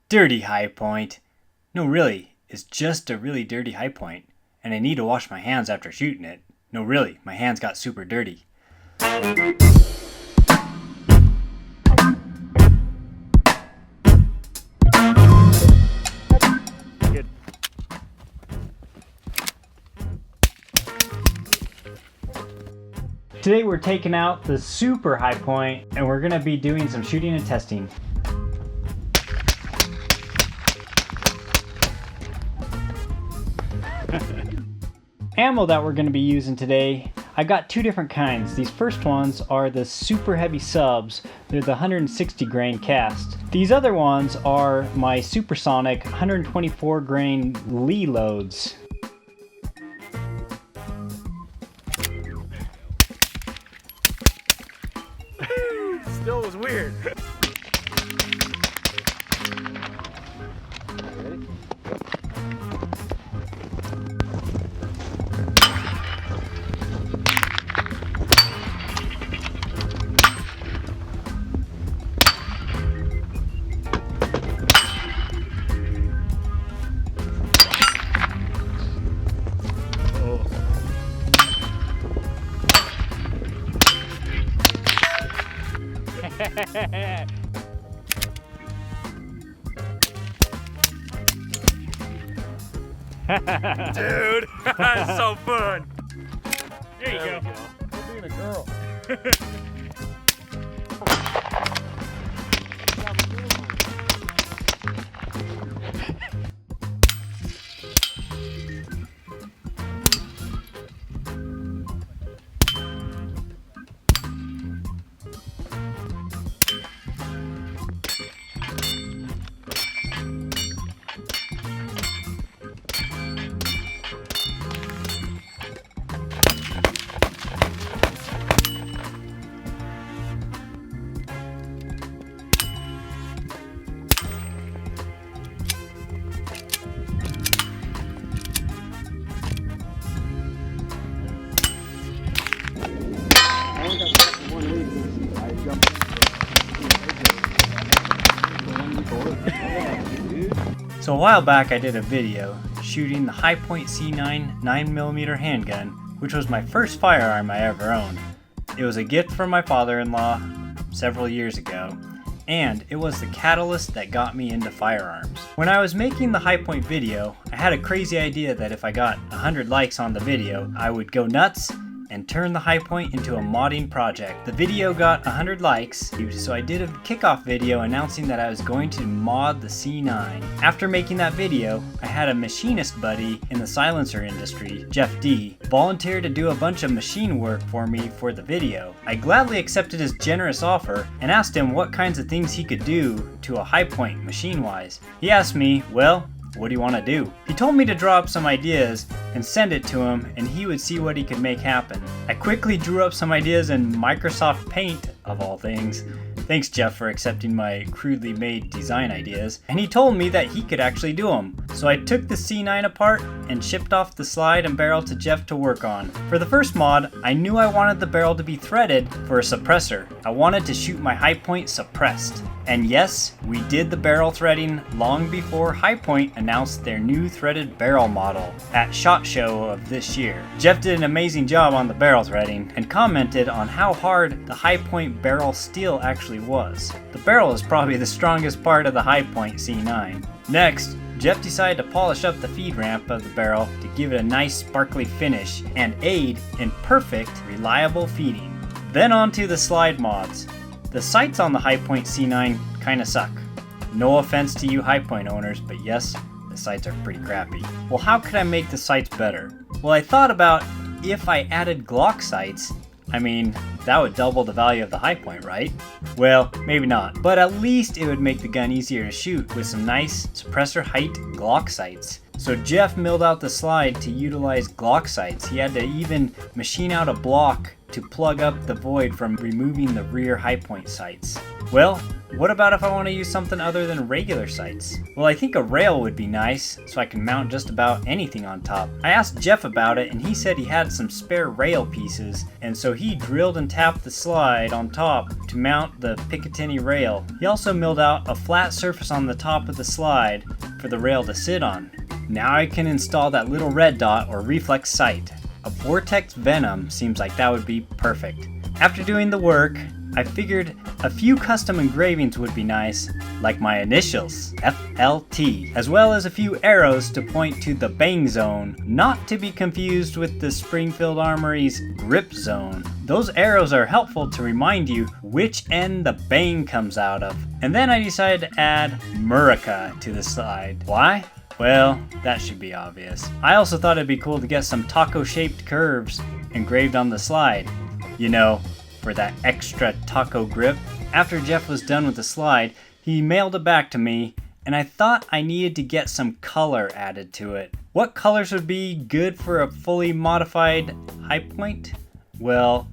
Dirty high point. No, really, it's just a really dirty high point, and I need to wash my hands after shooting it. No, really, my hands got super dirty. Good. Today we're taking out the super high point, and we're gonna be doing some shooting and testing. Ammo that we're going to be using today, I got two different kinds. These first ones are the super heavy subs. They're the 160 grain cast. These other ones are my supersonic 124 grain Lee loads. Still was weird. Dude, that's so fun. There you go. We're being a girl. So a while back I did a video shooting the Hi-Point C9 9mm handgun, which was my first firearm I ever owned. It was a gift from my father-in-law several years ago, and it was the catalyst that got me into firearms. When I was making the Hi-Point video, I had a crazy idea that if I got 100 likes on the video, I would go nuts and turn the Hi-Point into a modding project. The video got 100 likes, so I did a kickoff video announcing that I was going to mod the C9. After making that video, I had a machinist buddy in the silencer industry, Jeff D, volunteer to do a bunch of machine work for me for the video. I gladly accepted his generous offer and asked him what kinds of things he could do to a Hi-Point machine-wise. He asked me, well, what do you want to do? He told me to draw up some ideas and send it to him, and he would see what he could make happen. I quickly drew up some ideas in Microsoft Paint, of all things. Thanks, Jeff, for accepting my crudely made design ideas, and he told me that he could actually do them. So I took the C9 apart and shipped off the slide and barrel to Jeff to work on. For the first mod, I knew I wanted the barrel to be threaded for a suppressor. I wanted to shoot my Hi-Point suppressed. And yes, we did the barrel threading long before Hi-Point announced their new threaded barrel model at SHOT Show of this year. Jeff did an amazing job on the barrel threading and commented on how hard the Hi-Point barrel steel actually was. The barrel is probably the strongest part of the Hi-Point C9. Next, Jeff decided to polish up the feed ramp of the barrel to give it a nice sparkly finish and aid in perfect, reliable feeding. Then on to the slide mods. The sights on the Hi-Point C9 kinda suck. No offense to you Hi-Point owners, but yes, the sights are pretty crappy. Well, how could I make the sights better? Well, I thought about if I added Glock sights, I mean, that would double the value of the Hi-Point, right? Well, maybe not, but at least it would make the gun easier to shoot with some nice suppressor height Glock sights. So Jeff milled out the slide to utilize Glock sights. He had to even machine out a block to plug up the void from removing the rear high point sights. Well, what about if I want to use something other than regular sights? Well, I think a rail would be nice, so I can mount just about anything on top. I asked Jeff about it, and he said he had some spare rail pieces, and so he drilled and tapped the slide on top to mount the Picatinny rail. He also milled out a flat surface on the top of the slide for the rail to sit on. Now I can install that little red dot or reflex sight. A Vortex Venom seems like that would be perfect. After doing the work, I figured a few custom engravings would be nice, like my initials, FLT, as well as a few arrows to point to the bang zone, not to be confused with the Springfield Armory's grip zone. Those arrows are helpful to remind you which end the bang comes out of. And then I decided to add Murica to the slide. Why? Well, that should be obvious. I also thought it'd be cool to get some taco-shaped curves engraved on the slide. You know, for that extra taco grip. After Jeff was done with the slide, he mailed it back to me, and I thought I needed to get some color added to it. What colors would be good for a fully modified high point? Well,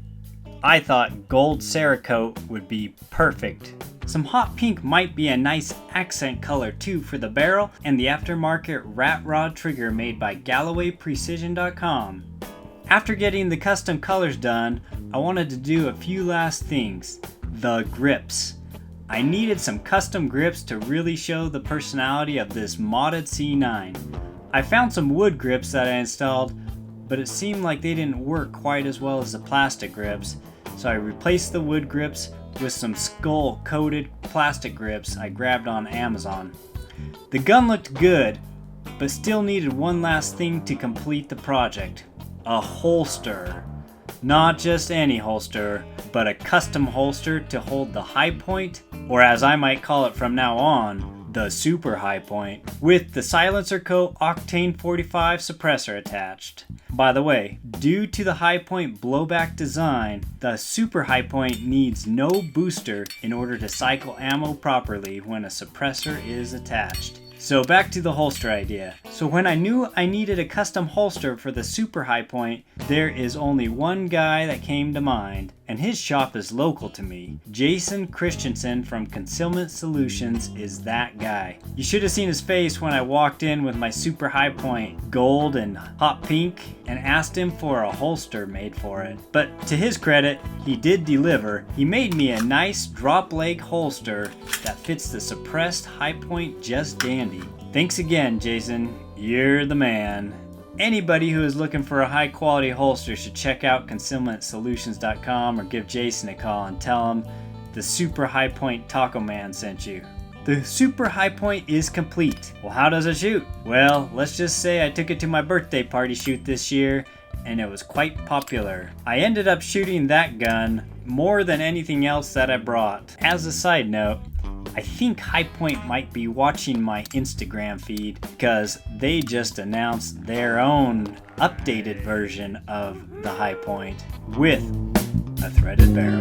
I thought gold Cerakote would be perfect. Some hot pink might be a nice accent color too for the barrel and the aftermarket rat rod trigger made by GallowayPrecision.com. After getting the custom colors done, I wanted to do a few last things. The grips. I needed some custom grips to really show the personality of this modded C9. I found some wood grips that I installed, but it seemed like they didn't work quite as well as the plastic grips, so I replaced the wood grips with some skull-coated plastic grips I grabbed on Amazon. The gun looked good, but still needed one last thing to complete the project. A holster. Not just any holster, but a custom holster to hold the high point, or as I might call it from now on, the super high point, with the silencer coat Octane 45 suppressor attached. By the way, due to the high point blowback design, the super high point needs no booster in order to cycle ammo properly when a suppressor is attached. So back to the holster idea. So when I knew I needed a custom holster for the super high point, there is only one guy that came to mind, and his shop is local to me. Jason Christensen from Concealment Solutions is that guy. You should have seen his face when I walked in with my super high point, gold and hot pink, and asked him for a holster made for it. But to his credit, he did deliver. He made me a nice drop leg holster that fits the suppressed high point just dandy. Thanks again, Jason. You're the man. Anybody who is looking for a high quality holster should check out concealmentsolutions.com or give Jason a call and tell him the Super High Point Taco Man sent you. The Super High Point is complete. Well, how does it shoot? Well, let's just say I took it to my birthday party shoot this year and it was quite popular. I ended up shooting that gun more than anything else that I brought. As a side note, I think High Point might be watching my Instagram feed because they just announced their own updated version of the High Point with a threaded barrel.